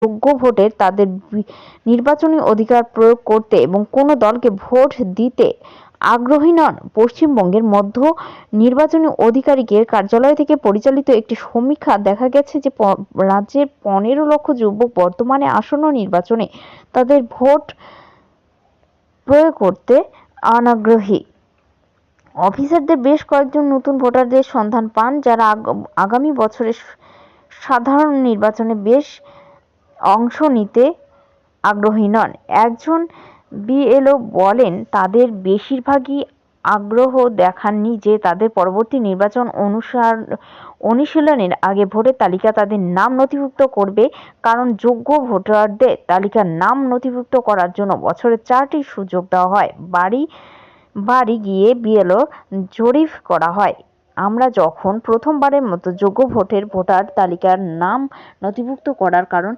যোগ্য ভোটের তাদের নির্বাচনী অধিকার প্রয়োগ করতে এবং কোনো দলকে ভোট দিতে আগ্রহী নন। পশ্চিমবঙ্গের মধ্য নির্বাচনী আধিকারিকের কার্যালয় থেকে পরিচালিত একটি সমীক্ষা দেখা গেছে যে রাজ্যের 15 লক্ষ যুবক বর্তমানে আসন্ন নির্বাচনে তাদের ভোট প্রয়োগ করতে অনাগ্রহী। অফিসারদের বেশ কয়েকজন নতুন ভোটারদের সন্ধান পান যারা আগামী বছরের সাধারণ নির্বাচনে বেশ অংশ নিতে আগ্রহী নন। একজন বিএলও বলেন, তাদের বেশিরভাগই আগ্রহ দেখাননি যে তাদের পরবর্তী নির্বাচন অনুশীলনের আগে ভোটার তালিকা তাদের নাম নথিভুক্ত করবে, কারণ যোগ্য ভোটারদের তালিকার নাম নথিভুক্ত করার জন্য বছরে 4টি সুযোগ দেওয়া হয়। বাড়ি বাড়ি গিয়ে বিএলও জরিপ করা হয়। আমরা যখন প্রথমবারের মতো যোগ্য ভোটার তালিকার নাম নথিভুক্ত করার কারণ